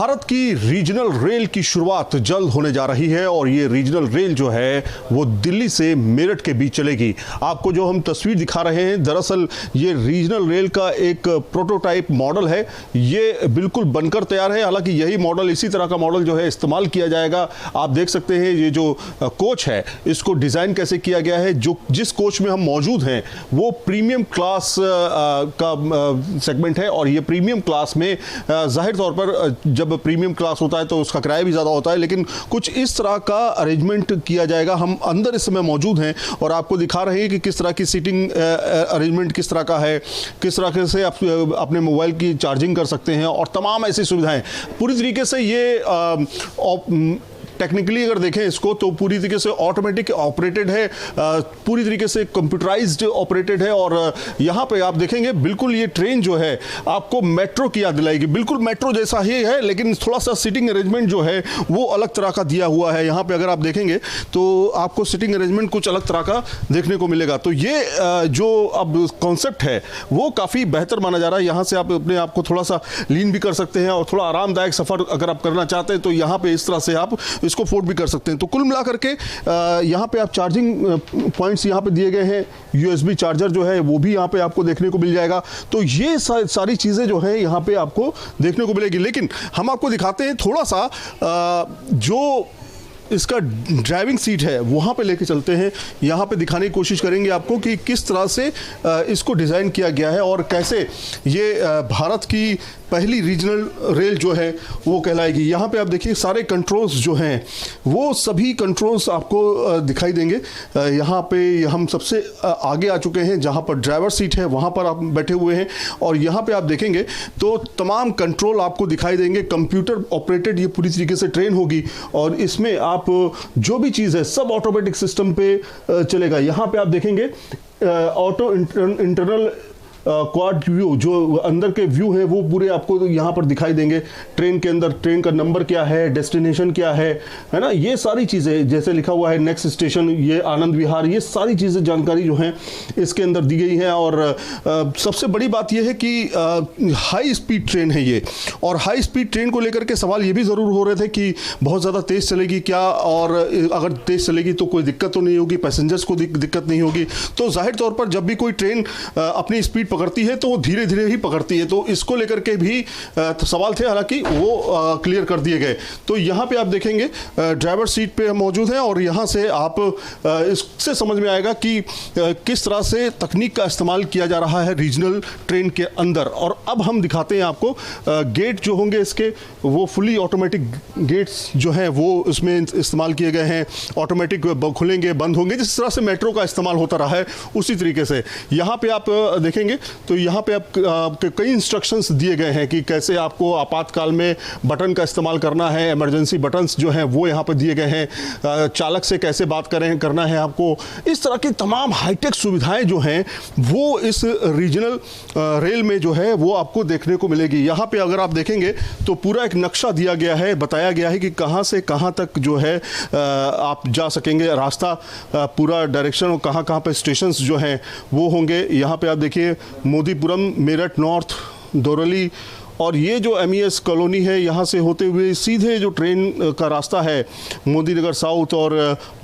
भारत की regional rail की शुरुआत जल्द होने जा रही है और ये रीजनल रेल जो है वो दिल्ली से मेरठ के बीच चलेगी। आपको जो हम तस्वीर दिखा रहे हैं, दरअसल ये रीजनल रेल का एक प्रोटोटाइप मॉडल है। ये बिल्कुल बनकर तैयार है। हालांकि यही मॉडल, इसी तरह का मॉडल जो है इस्तेमाल किया जाएगा। आप देख सकते हैं ये जो कोच है इसको डिज़ाइन कैसे किया गया है। जो जिस कोच में हम मौजूद हैं वो प्रीमियम क्लास का सेगमेंट है और ये प्रीमियम क्लास में जाहिर तौर पर जब प्रीमियम क्लास होता है तो उसका किराया भी ज़्यादा होता है, लेकिन कुछ इस तरह का अरेंजमेंट किया जाएगा। हम अंदर इस समय मौजूद हैं और आपको दिखा रहे हैं कि किस तरह की सीटिंग अरेंजमेंट किस तरह का है, किस तरह से आप अपने मोबाइल की चार्जिंग कर सकते हैं और तमाम ऐसी सुविधाएं। पूरी तरीके से ये टेक्निकली अगर देखें इसको तो पूरी तरीके से ऑटोमेटिक ऑपरेटेड है, पूरी तरीके से कंप्यूटराइज्ड ऑपरेटेड है। और यहाँ पे आप देखेंगे बिल्कुल ये ट्रेन जो है आपको मेट्रो की याद दिलाएगी। बिल्कुल मेट्रो जैसा ही है, लेकिन थोड़ा सा सीटिंग अरेंजमेंट जो है वो अलग तरह का दिया हुआ है। यहाँ पे अगर आप देखेंगे तो आपको सीटिंग अरेंजमेंट कुछ अलग तरह का देखने को मिलेगा। तो ये जो अब कॉन्सेप्ट है वो काफ़ी बेहतर माना जा रहा है। यहाँ से आप अपने आप को थोड़ा सा लीन भी कर सकते हैं और थोड़ा आरामदायक सफ़र अगर आप करना चाहते हैं तो यहाँ पे इस तरह से आप इसको अफोर्ड भी कर सकते हैं। तो कुल मिलाकर के यहाँ पे आप चार्जिंग पॉइंट्स यहाँ पे दिए गए हैं। यूएसबी चार्जर जो है वो भी यहाँ पे आपको देखने को मिल जाएगा। तो ये सारी चीज़ें जो है यहाँ पे आपको देखने को मिलेगी। लेकिन हम आपको दिखाते हैं थोड़ा सा जो इसका ड्राइविंग सीट है वहाँ पे लेके चलते हैं। यहाँ पे दिखाने की कोशिश करेंगे आपको कि किस तरह से इसको डिज़ाइन किया गया है और कैसे ये भारत की पहली रीजनल रेल जो है वो कहलाएगी। यहाँ पे आप देखिए सारे कंट्रोल्स जो हैं वो सभी कंट्रोल्स आपको दिखाई देंगे। यहाँ पे हम सबसे आगे आ चुके हैं जहाँ पर ड्राइवर सीट है, वहाँ पर आप बैठे हुए हैं और यहाँ पे आप देखेंगे तो तमाम कंट्रोल आपको दिखाई देंगे। कंप्यूटर ऑपरेटेड ये पूरी तरीके से ट्रेन होगी और इसमें आप जो भी चीज़ है सब ऑटोमेटिक सिस्टम पे चलेगा। यहाँ पे आप देखेंगे ऑटो इंटरनल क्वाड व्यू, जो अंदर के व्यू है वो पूरे आपको यहाँ पर दिखाई देंगे। ट्रेन के अंदर ट्रेन का नंबर क्या है, डेस्टिनेशन क्या है ना, ये सारी चीज़ें जैसे लिखा हुआ है नेक्स्ट स्टेशन ये आनंद विहार, ये सारी चीज़ें जानकारी जो हैं इसके अंदर दी गई हैं। और सबसे बड़ी बात यह है कि हाई स्पीड ट्रेन है ये। और हाई स्पीड ट्रेन को लेकर के सवाल ये भी ज़रूर हो रहे थे कि बहुत ज़्यादा तेज़ चलेगी क्या, और अगर तेज़ चलेगी तो कोई दिक्कत तो नहीं होगी, पैसेंजर्स को दिक्कत नहीं होगी। तो जाहिर तौर पर जब भी कोई ट्रेन अपनी स्पीड पकड़ती है तो वो धीरे धीरे ही पकड़ती है। तो इसको लेकर के भी सवाल थे, हालांकि वो क्लियर कर दिए गए। तो यहाँ पे आप देखेंगे ड्राइवर सीट पे मौजूद हैं और यहाँ से आप इससे समझ में आएगा कि किस तरह से तकनीक का इस्तेमाल किया जा रहा है रीजनल ट्रेन के अंदर। और अब हम दिखाते हैं आपको गेट जो होंगे इसके, वो फुली ऑटोमेटिक गेट्स जो हैं वो इसमें इस्तेमाल किए गए हैं। ऑटोमेटिक खुलेंगे बंद होंगे, जिस तरह से मेट्रो का इस्तेमाल होता रहा है उसी तरीके से। यहाँ पे आप देखेंगे तो यहाँ पे आपके कई इंस्ट्रक्शंस दिए गए हैं कि कैसे आपको आपातकाल में बटन का इस्तेमाल करना है। इमरजेंसी बटन्स जो हैं वो यहाँ पे दिए गए हैं। चालक से कैसे बात करना है आपको। इस तरह की तमाम हाईटेक सुविधाएं जो हैं वो इस रीजनल रेल में जो है वो आपको देखने को मिलेगी। यहाँ पे अगर आप देखेंगे तो पूरा एक नक्शा दिया गया है, बताया गया है कि कहाँ से कहाँ तक जो है आप जा सकेंगे, रास्ता पूरा डायरेक्शन और कहाँ कहाँ पे स्टेशंस जो हैं वो होंगे। यहाँ पे आप देखिए मोदीपुरम, मेरठ नॉर्थ, दोरली और ये जो MES कॉलोनी है यहाँ से होते हुए सीधे जो ट्रेन का रास्ता है मोदी नगर साउथ और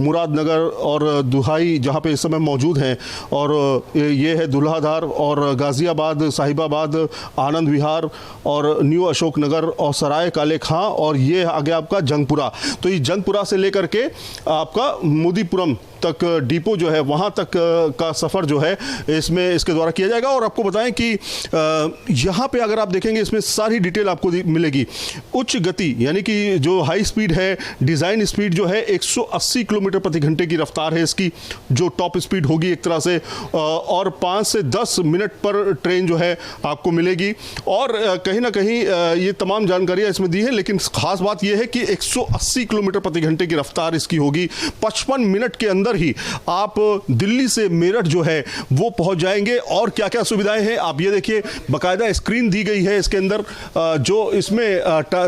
मुरादनगर और दुहाई जहाँ पे इस समय मौजूद हैं। और ये है दुल्हाधार और गाज़ियाबाद, साहिबाबाद, आनंद विहार और न्यू अशोक नगर और सराय काले खां और ये आगे आपका जंगपुरा। तो ये जंगपुरा से लेकर के आपका मोदीपुरम तक डिपो जो है वहाँ तक का सफ़र जो है इसमें इसके द्वारा किया जाएगा। और आपको बताएं कि यहाँ पे अगर आप देखेंगे इसमें सारी डिटेल आपको मिलेगी। उच्च गति यानी कि जो हाई स्पीड है, डिज़ाइन स्पीड जो है 180 किलोमीटर प्रति घंटे की रफ्तार है इसकी, जो टॉप स्पीड होगी एक तरह से। और 5 से 10 मिनट पर ट्रेन जो है आपको मिलेगी। और कहीं ना कहीं ये तमाम जानकारियाँ इसमें दी है, लेकिन ख़ास बात यह है कि 180 किलोमीटर प्रति घंटे की रफ्तार इसकी होगी। 55 मिनट के अंदर अंदर ही आप दिल्ली से मेरठ जो है वो पहुंच जाएंगे। और क्या क्या सुविधाएं हैं आप ये देखिए, बाकायदा स्क्रीन दी गई है इसके अंदर, जो इसमें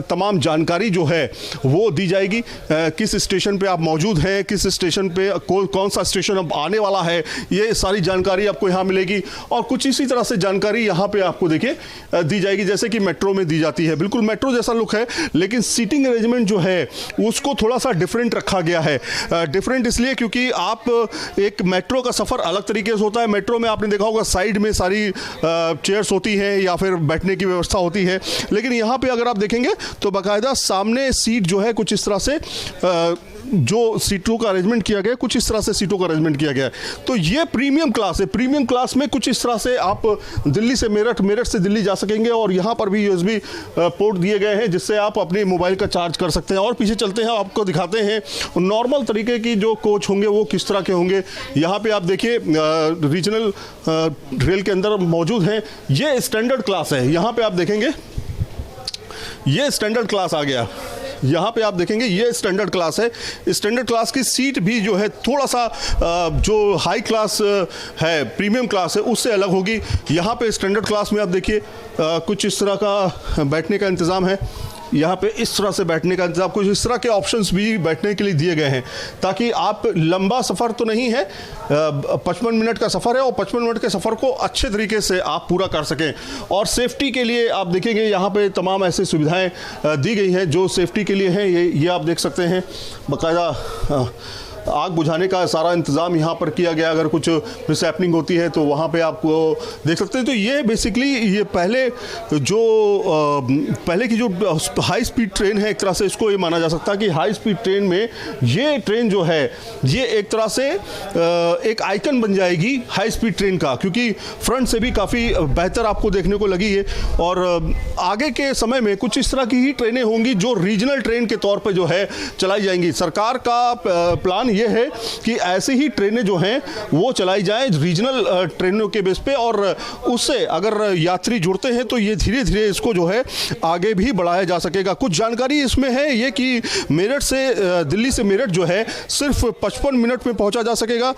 तमाम जानकारी जो है वो दी जाएगी। किस स्टेशन पे आप मौजूद हैं, किस स्टेशन पे कौन सा स्टेशन अब आने वाला है, ये सारी जानकारी आपको यहाँ मिलेगी। और कुछ इसी तरह से जानकारी यहाँ पे आपको देखिए दी जाएगी, जैसे कि मेट्रो में दी जाती है। बिल्कुल मेट्रो जैसा लुक है, लेकिन सीटिंग अरेंजमेंट जो है उसको थोड़ा सा डिफरेंट रखा गया है। डिफरेंट इसलिए क्योंकि आप एक मेट्रो का सफ़र अलग तरीके से होता है। मेट्रो में आपने देखा होगा साइड में सारी चेयर्स होती हैं या फिर बैठने की व्यवस्था होती है, लेकिन यहाँ पे अगर आप देखेंगे तो बाकायदा सामने सीट जो है कुछ इस तरह से जो सीटों का अरेंजमेंट किया गया, कुछ इस तरह से सीटों का अरेंजमेंट किया गया है। तो ये प्रीमियम क्लास है। प्रीमियम क्लास में कुछ इस तरह से आप दिल्ली से मेरठ, मेरठ से दिल्ली जा सकेंगे। और यहाँ पर भी USB पोर्ट दिए गए हैं जिससे आप अपने मोबाइल का चार्ज कर सकते हैं। और पीछे चलते हैं, आपको दिखाते हैं नॉर्मल तरीके की जो कोच होंगे वो किस तरह के होंगे। यहाँ पे आप देखिए रीजनल रेल के अंदर मौजूद हैं। ये स्टैंडर्ड क्लास है। यहाँ पे आप देखेंगे ये स्टैंडर्ड क्लास आ गया। यहाँ पे आप देखेंगे ये स्टैंडर्ड क्लास है। स्टैंडर्ड क्लास की सीट भी जो है थोड़ा सा जो हाई क्लास है, प्रीमियम क्लास है, उससे अलग होगी। यहाँ पे स्टैंडर्ड क्लास में आप देखिए कुछ इस तरह का बैठने का इंतज़ाम है। यहाँ पे इस तरह से बैठने का इंतजाम, कुछ इस तरह के ऑप्शंस भी बैठने के लिए दिए गए हैं ताकि आप लंबा सफ़र तो नहीं है, 55 मिनट का सफ़र है और 55 मिनट के सफ़र को अच्छे तरीके से आप पूरा कर सकें। और सेफ्टी के लिए आप देखेंगे यहाँ पे तमाम ऐसी सुविधाएं दी गई हैं जो सेफ्टी के लिए हैं। ये आप देख सकते हैं, बाकायदा आग बुझाने का सारा इंतज़ाम यहाँ पर किया गया। अगर कुछ मिसहैपनिंग होती है तो वहाँ पे आपको देख सकते हैं। तो ये बेसिकली ये पहले की जो हाई स्पीड ट्रेन है, एक तरह से इसको ये माना जा सकता है कि हाई स्पीड ट्रेन में ये ट्रेन जो है ये एक तरह से एक आइकन बन जाएगी हाई स्पीड ट्रेन का, क्योंकि फ्रंट से भी काफ़ी बेहतर आपको देखने को लगी है। और आगे के समय में कुछ इस तरह की ही ट्रेनें होंगी जो रीजनल ट्रेन के तौर पर जो है चलाई जाएंगी। सरकार का प्लान ये है कि ऐसी ही ट्रेनें जो हैं वो चलाई जाएं रीजनल ट्रेनों के बेस पे, और उससे अगर यात्री जुड़ते हैं तो ये धीरे धीरे इसको जो है आगे भी बढ़ाया जा सकेगा। कुछ जानकारी इसमें है ये कि मेरठ से दिल्ली से मेरठ जो है सिर्फ 55 मिनट में पहुंचा जा सकेगा।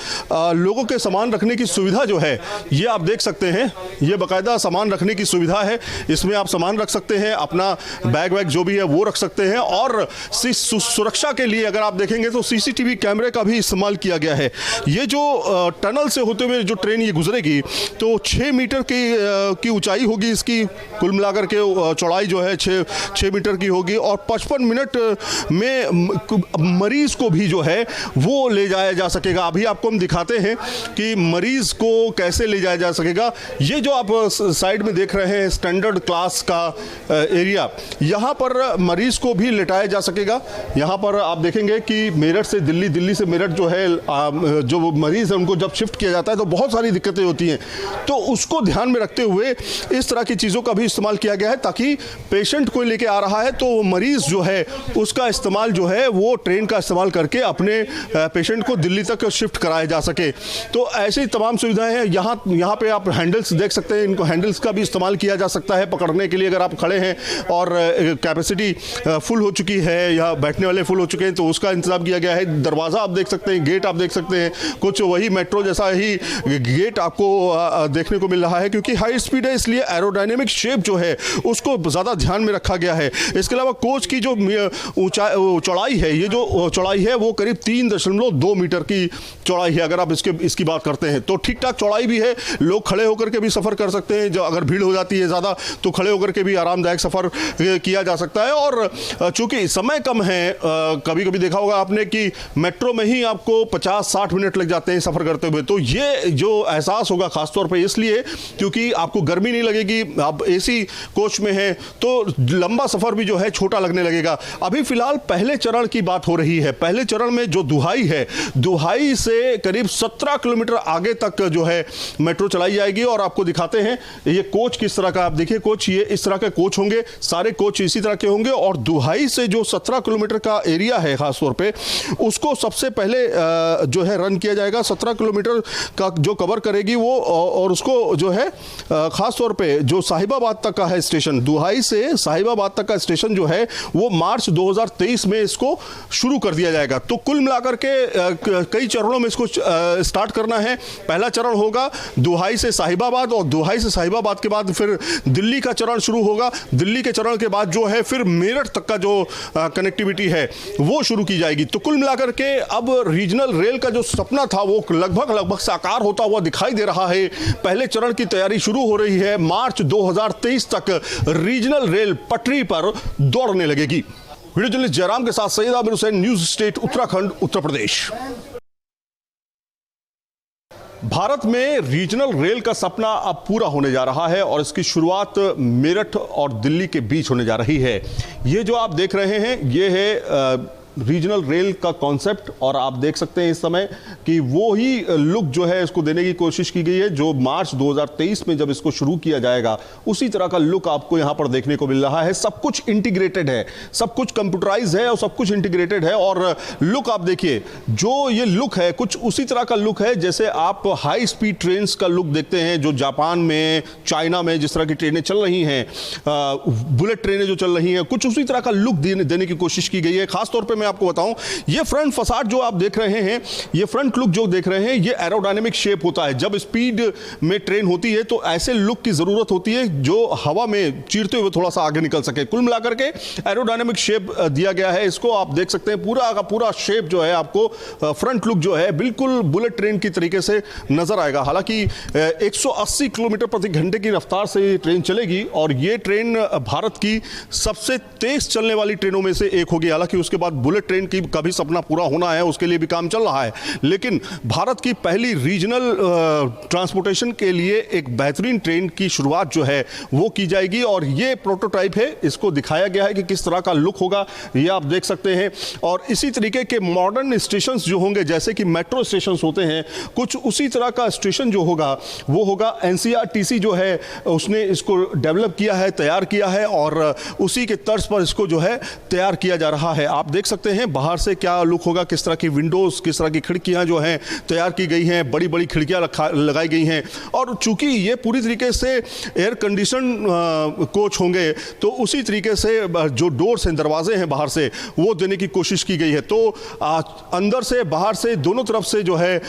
लोगों के सामान रखने की सुविधा जो है ये आप देख सकते हैं, ये बाकायदा सामान रखने की सुविधा है। इसमें आप सामान रख सकते हैं, अपना बैग वैग जो भी है वो रख सकते हैं। और सुरक्षा के लिए अगर आप देखेंगे तो CCTV कैमरे का भी इस्तेमाल किया गया है। ये जो टनल से होते हुए जो ट्रेन ये गुजरेगी तो 6 मीटर की ऊंचाई होगी इसकी, कुल मिलाकर के चौड़ाई जो है 6 मीटर की होगी। और 55 मिनट में मरीज को भी जो है वो ले जाया जा सकेगा। अभी आपको हम दिखाते हैं कि मरीज को कैसे ले जाया जा सकेगा। ये जो आप साइड में देख रहे हैं स्टैंडर्ड क्लास का एरिया, यहाँ पर मरीज को भी लेटाया जा सकेगा। यहाँ पर आप देखेंगे कि मेरठ से दिल्ली, दिल्ली से मेरठ जो है जो मरीज है उनको जब शिफ्ट किया जाता है तो बहुत सारी दिक्कतें होती हैं। तो उसको ध्यान में रखते हुए इस तरह की चीज़ों का भी इस्तेमाल किया गया है ताकि पेशेंट को लेके आ रहा है तो मरीज जो है उसका इस्तेमाल जो है वो ट्रेन का इस्तेमाल करके अपने पेशेंट को दिल्ली तक शिफ्ट कराया जा सके। तो ऐसी तमाम सुविधाएं हैं। यहाँ पे आप हैंडल्स देख सकते हैं, इनको हैंडल्स का भी इस्तेमाल किया जा सकता है पकड़ने के लिए। अगर आप खड़े हैं और कैपेसिटी फुल हो चुकी है या बैठने वाले फुल हो चुके हैं तो उसका इंतजाम किया गया है। दरवाज़ा आप देख सकते हैं, गेट आप देख सकते हैं, कुछ वही मेट्रो जैसा ही गेट आपको देखने को मिल रहा है। क्योंकि हाई स्पीड है इसलिए एरोडायनेमिक शेप जो है उसको ज़्यादा ध्यान में रखा गया है। इसके अलावा कोच की जो चौड़ाई है, ये जो चौड़ाई है वो करीब 3.2 मीटर की चौड़ाई है। अगर आप इसकी बात करते हैं तो ठीक ठाक चौड़ाई भी है, लोग खड़े होकर के भी सफ़र कर सकते हैं। जो अगर भीड़ हो जाती है ज़्यादा तो खड़े होकर के भी आरामदायक सफ़र किया जा सकता है। और चूँकि समय कम है, कभी कभी देखा होगा आपने कि मेट्रो में ही आपको 50-60 मिनट लग जाते हैं सफ़र करते हुए। तो ये जो एहसास होगा ख़ासतौर पे इसलिए क्योंकि आपको गर्मी नहीं लगेगी, आप AC कोच में हैं तो लंबा सफ़र भी जो है छोटा लगने लगेगा। अभी फ़िलहाल पहले चरण की बात हो रही है। पहले चरण में जो दुहाई है, दुहाई से करीब 17 किलोमीटर आगे तक जो है मेट्रो चलाई जाएगी। और आपको दिखाते हैं ये कोच किस तरह का, आप देखिए कोच ये इस तरह के कोच होंगे, सारे कोच इसी तरह के होंगे। और दुहाई से जो 17 किलोमीटर का एरिया है ख़ासतौर पर उसको सबसे सबसे पहले जो है रन किया जाएगा। 17 किलोमीटर का जो कवर करेगी वो, और उसको जो है ख़ास तौर पे जो साहिबाबाद तक का है स्टेशन, दुहाई से साहिबाबाद तक का स्टेशन जो है वो मार्च 2023 में इसको शुरू कर दिया जाएगा। तो कुल मिलाकर के कई चरणों में इसको स्टार्ट करना है। पहला चरण होगा दुहाई से साहिबाबाद, और दुहाई से साहिबाबाद के बाद फिर दिल्ली का चरण शुरू होगा। दिल्ली के चरण के बाद जो है फिर मेरठ तक का जो कनेक्टिविटी है वो शुरू की जाएगी। तो कुल मिलाकर के अब रीजनल रेल का जो सपना था वो लगभग साकार होता हुआ दिखाई दे रहा है। पहले चरण की तैयारी शुरू हो रही है। मार्च 2023 तक रीजनल रेल पटरी पर दौड़ने लगेगी। वीडियो जर्नलिस्ट जयराम के साथ सैयद आमिर हुसैन, न्यूज स्टेट उत्तराखंड, उत्तर प्रदेश। भारत में रीजनल रेल का सपना अब पूरा होने जा रहा है और इसकी शुरुआत मेरठ और दिल्ली के बीच होने जा रही है। ये जो आप देख रहे हैं ये है रीजनल रेल का कॉन्सेप्ट, और आप देख सकते हैं इस समय कि वो ही लुक जो है इसको देने की कोशिश की गई है जो मार्च 2023 में जब इसको शुरू किया जाएगा उसी तरह का लुक आपको यहां पर देखने को मिल रहा है। सब कुछ इंटीग्रेटेड है, सब कुछ कंप्यूटराइज है और सब कुछ इंटीग्रेटेड है। और लुक आप देखिए, जो ये लुक है कुछ उसी तरह का लुक है जैसे आप हाई स्पीड ट्रेन का लुक देखते हैं जो जापान में, चाइना में जिस तरह की ट्रेनें चल रही हैं, बुलेट ट्रेनें जो चल रही हैं, कुछ उसी तरह का लुक देने की कोशिश की गई है। खासतौर पर मैं आपको बताऊं, ये फ्रंट फसाड जो आप देख रहे हैं, ये फ्रंट लुक जो देख रहे हैं, ये एरोडायनेमिक शेप होता है। जब स्पीड में ट्रेन होती है तो ऐसे लुक की जरूरत होती है जो हवा में चीरते हुए थोड़ा सा आगे निकल सके। कुल मिलाकर के एरोडायनेमिक शेप दिया गया है इसको। आप देख सकते हैं पूरा का पूरा शेप जो है आपको फ्रंट लुक जो है बिल्कुल बुलेट ट्रेन की तरीके से नजर आएगा। हालांकि 180 किलोमीटर प्रति घंटे की रफ्तार से ये ट्रेन चलेगी और ये ट्रेन भारत की सबसे तेज चलने वाली ट्रेनों में से एक होगी। हालांकि उसके बाद बुलेट ट्रेन की का भी सपना पूरा होना है, उसके लिए भी काम चल रहा है। लेकिन भारत की पहली रीजनल ट्रांसपोर्टेशन के लिए एक बेहतरीन ट्रेन की शुरुआत जो है वो की जाएगी और ये प्रोटोटाइप है। इसको दिखाया गया है कि किस तरह का लुक होगा, ये आप देख सकते हैं। और इसी तरीके के मॉडर्न स्टेशन जो होंगे, जैसे कि मेट्रो स्टेशन होते हैं, कुछ उसी तरह का स्टेशन जो होगा वो होगा। एनसीआरटीसी जो है उसने इसको डेवलप किया है, तैयार किया है और उसी के तर्ज पर इसको जो है तैयार किया जा रहा है। आप देख सकते हैं बाहर से क्या लुक होगा, किस तरह की विंडोज, किस तरह की खिड़कियां जो हैं तैयार की गई हैं, बड़ी बड़ी खिड़कियां लगाई गई हैं। और चूंकि ये पूरी तरीके से एयर कंडीशन कोच होंगे तो उसी तरीके से जो डोर्स हैं, दरवाजे हैं बाहर से, वो देने की कोशिश की गई है। तो अंदर से बाहर से दोनों तरफ से जो है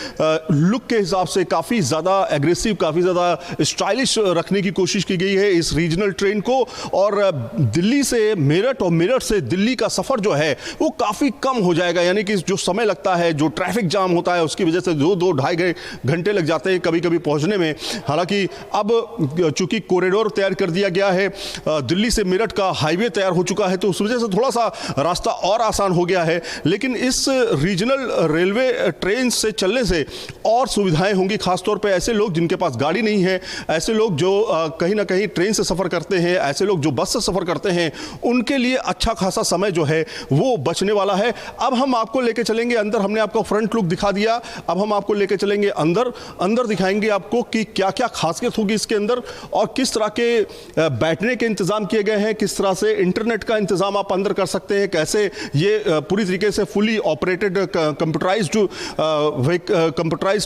लुक के हिसाब से काफ़ी ज़्यादा एग्रेसिव, काफ़ी ज़्यादा स्टाइलिश रखने की कोशिश की गई है इस रीजनल ट्रेन को। और दिल्ली से मेरठ और मेरठ से दिल्ली का सफ़र जो है वो काफ़ी कम हो जाएगा। यानी कि जो समय लगता है, जो ट्रैफिक जाम होता है, उसकी वजह से 2-2-2.5 घंटे लग जाते हैं कभी कभी पहुंचने में। हालांकि अब चूंकि कॉरिडोर तैयार कर दिया गया है, दिल्ली से मेरठ का हाईवे तैयार हो चुका है, तो उस वजह से थोड़ा सा रास्ता और आसान हो गया है। लेकिन इस रीजनल रेलवे ट्रेन से चलने से और सुविधाएं होंगी, खासतौर पर ऐसे लोग जिनके पास गाड़ी नहीं है, ऐसे लोग जो कहीं ना कहीं ट्रेन से सफ़र करते हैं, ऐसे लोग जो बस से सफ़र करते हैं, उनके लिए अच्छा खासा समय जो है वो बचने वाला है। अब हम आपको लेके चलेंगे अंदर। हमने आपको फ्रंट लुक दिखा दिया, अब हम आपको लेके चलेंगे अंदर दिखाएंगे आपको कि क्या क्या खासियत होगी इसके अंदर और किस तरह के बैठने के इंतजाम किए गए हैं, किस तरह से इंटरनेट का इंतजाम आप अंदर कर सकते हैं, कैसे ये पूरी तरीके से फुली ऑपरेटेड कंप्यूटराइज्ड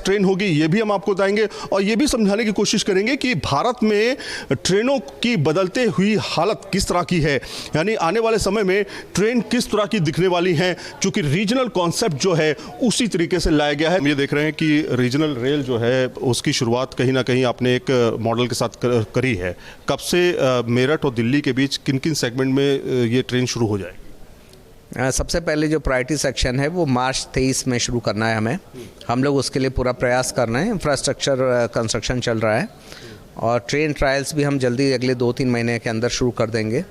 ट्रेन होगी, ये भी हम आपको बताएंगे। और ये भी समझाने की कोशिश करेंगे कि भारत में ट्रेनों की बदलते हुई हालत किस तरह की है, यानी आने वाले समय में ट्रेन किस तरह की दिखने वाली हैं, क्योंकि रीजनल कॉन्सेप्ट जो है उसी तरीके से लाया गया है। ये देख रहे हैं कि रीजनल रेल जो है उसकी शुरुआत कहीं ना कहीं आपने एक मॉडल के साथ करी है। कब से मेरठ और दिल्ली के बीच किन किन सेगमेंट में ये ट्रेन शुरू हो जाए? सबसे पहले जो प्रायोरिटी सेक्शन है वो मार्च 23 में शुरू करना है हमें। हम लोग उसके लिए पूरा प्रयास कर रहे हैं। इंफ्रास्ट्रक्चर कंस्ट्रक्शन चल रहा है और ट्रेन ट्रायल्स भी हम जल्दी अगले 2-3 महीने के अंदर शुरू कर देंगे।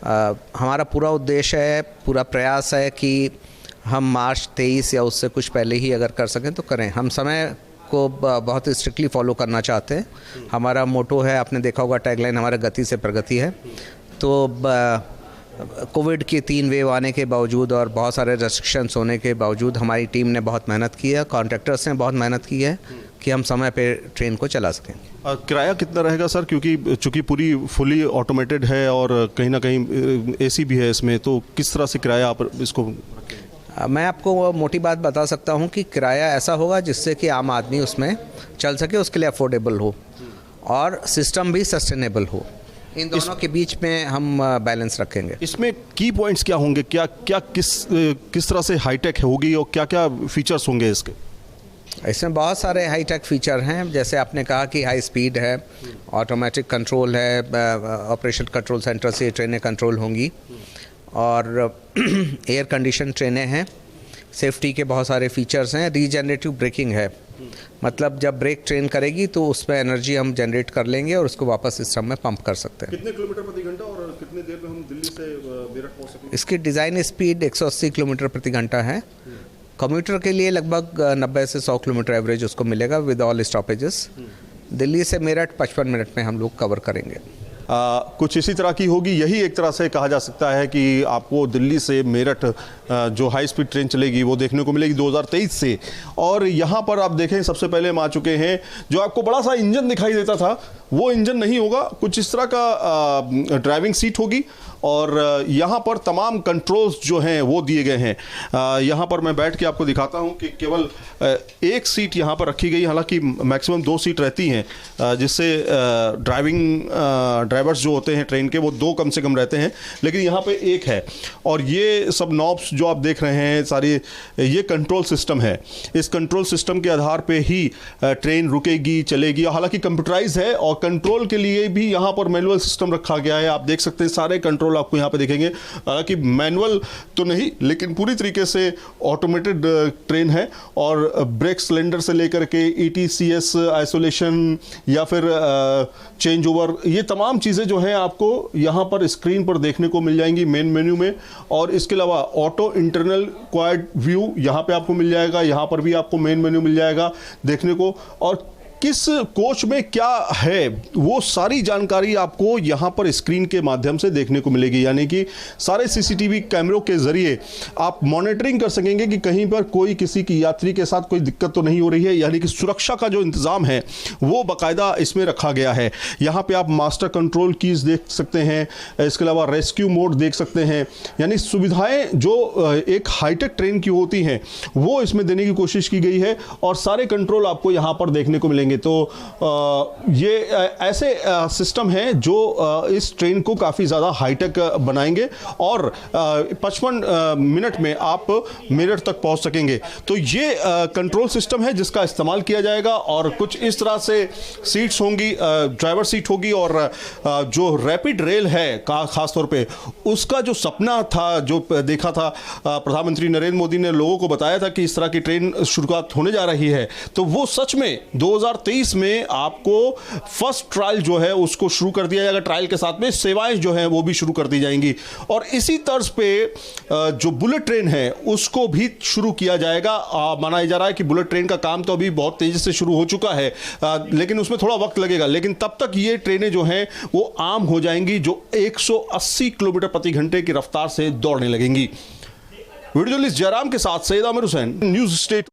हमारा पूरा उद्देश्य है, पूरा प्रयास है कि हम मार्च 23 या उससे कुछ पहले ही अगर कर सकें तो करें। हम समय को बहुत स्ट्रिक्टली फॉलो करना चाहते हैं। हमारा मोटो है, आपने देखा होगा टैगलाइन हमारा गति से प्रगति है। तो कोविड की 3 वेव आने के बावजूद और बहुत सारे रेस्ट्रिक्शंस होने के बावजूद हमारी टीम ने बहुत मेहनत की है, कॉन्ट्रैक्टर्स ने बहुत मेहनत की है कि हम समय पे ट्रेन को चला सकें। किराया कितना रहेगा सर, क्योंकि चूँकि पूरी फुली ऑटोमेटेड है और कहीं ना कहीं एसी भी है इसमें, तो किस तरह से किराया आप इसको? मैं आपको मोटी बात बता सकता हूँ कि किराया ऐसा होगा जिससे कि आम आदमी उसमें चल सके, उसके लिए अफोर्डेबल हो और सिस्टम भी सस्टेनेबल हो। इन दोनों के बीच में हम बैलेंस रखेंगे। इसमें की पॉइंट्स क्या होंगे, क्या क्या किस तरह से हाईटेक होगी और क्या क्या फीचर्स होंगे इसके? इसमें बहुत सारे हाई टेक फीचर हैं, जैसे आपने कहा कि हाई स्पीड है, ऑटोमेटिक कंट्रोल है, ऑपरेशन कंट्रोल सेंटर से ट्रेनें कंट्रोल होंगी और एयर कंडीशन ट्रेनें हैं। सेफ्टी के बहुत सारे फीचर्स हैं। रीजनरेटिव ब्रेकिंग है, मतलब जब ब्रेक ट्रेन करेगी तो उसमें एनर्जी हम जनरेट कर लेंगे और उसको वापस सिस्टम में पंप कर सकते हैं। कितने किलोमीटर प्रति घंटा और कितने देर में हम दिल्ली से मेरठ पहुंच सकेंगे? इसकी डिज़ाइन स्पीड 180 किलोमीटर प्रति घंटा है। कम्यूटर के लिए लगभग 90 से 100 किलोमीटर एवरेज उसको मिलेगा विद ऑल स्टॉपेजेस। दिल्ली से मेरठ 55 मिनट में हम लोग कवर करेंगे। कुछ इसी तरह की होगी। यही एक तरह से कहा जा सकता है कि आपको दिल्ली से मेरठ जो हाई स्पीड ट्रेन चलेगी वो देखने को मिलेगी 2023 से। और यहाँ पर आप देखें, सबसे पहले हम आ चुके हैं, जो आपको बड़ा सा इंजन दिखाई देता था वो इंजन नहीं होगा, कुछ इस तरह का ड्राइविंग सीट होगी और यहाँ पर तमाम कंट्रोल्स जो हैं वो दिए गए हैं। यहाँ पर मैं बैठ के आपको दिखाता हूँ कि केवल एक सीट यहाँ पर रखी गई, हालांकि मैक्सिमम 2 सीट रहती हैं, जिससे ड्राइवर्स जो होते हैं ट्रेन के वो 2 कम से कम रहते हैं, लेकिन यहाँ पे 1 है। और ये सब नॉब्स जो आप देख रहे हैं सारी, ये कंट्रोल सिस्टम है। इस कंट्रोल सिस्टम के आधार पे ही ट्रेन रुकेगी, चलेगी। हालांकि कंप्यूटराइज है और कंट्रोल के लिए भी यहाँ पर मैनुअल सिस्टम रखा गया है। आप देख सकते हैं सारे कंट्रोल आपको यहाँ पे दिखेंगे, हालांकि मैनुअल तो नहीं लेकिन पूरी तरीके से ऑटोमेटेड ट्रेन है। और ब्रेक सिलेंडर से लेकर के ETCS आइसोलेशन या फिर चेंज ओवर, ये तमाम चीज़ें जो हैं आपको यहाँ पर स्क्रीन पर देखने को मिल जाएंगी मेन मेन्यू में। और इसके अलावा ऑटो इंटरनल क्वाड व्यू यहाँ पे आपको मिल जाएगा, यहाँ पर भी आपको मेन मेन्यू मिल जाएगा देखने को। और किस कोच में क्या है वो सारी जानकारी आपको यहाँ पर स्क्रीन के माध्यम से देखने को मिलेगी, यानी कि सारे CCTV कैमरों के जरिए आप मॉनिटरिंग कर सकेंगे कि कहीं पर कोई किसी की यात्री के साथ कोई दिक्कत तो नहीं हो रही है। यानी कि सुरक्षा का जो इंतज़ाम है वो बाकायदा इसमें रखा गया है। यहाँ पे आप मास्टर कंट्रोल कीज देख सकते हैं, इसके अलावा रेस्क्यू मोड देख सकते हैं। यानी सुविधाएँ जो एक हाईटेक ट्रेन की होती हैं वो इसमें देने की कोशिश की गई है और सारे कंट्रोल आपको यहाँ पर देखने को मिलेंगे। तो ये ऐसे सिस्टम हैं जो इस ट्रेन को काफ़ी ज़्यादा हाईटेक बनाएंगे और 55 मिनट में आप मेरठ तक पहुंच सकेंगे। तो ये कंट्रोल सिस्टम है जिसका इस्तेमाल किया जाएगा। और कुछ इस तरह से सीट्स होंगी, ड्राइवर सीट होगी। और जो रैपिड रेल है खास तौर पे, उसका जो सपना था, जो देखा था प्रधानमंत्री नरेंद्र मोदी ने लोगों को बताया था कि इस तरह की ट्रेन शुरुआत होने जा रही है, तो वो सच में 2023 में आपको फर्स्ट ट्रायल जो है उसको शुरू कर दिया जाएगा। ट्रायल के साथ में सेवाएं जो हैं वो भी शुरू कर दी जाएंगी। और इसी तर्ज पे जो बुलेट ट्रेन है उसको भी शुरू किया जाएगा। माना जा रहा है कि बुलेट ट्रेन का काम तो अभी बहुत तेजी से शुरू हो चुका है, लेकिन उसमें थोड़ा वक्त लगेगा। लेकिन तब तक ये ट्रेनें जो हैं वो आम हो जाएंगी, जो 180 किलोमीटर प्रति घंटे की रफ्तार से दौड़ने लगेंगी। वीडियो जर्नलिस्ट जयराम के साथ सैयद आमिर हुसैन, न्यूज़ स्टेट।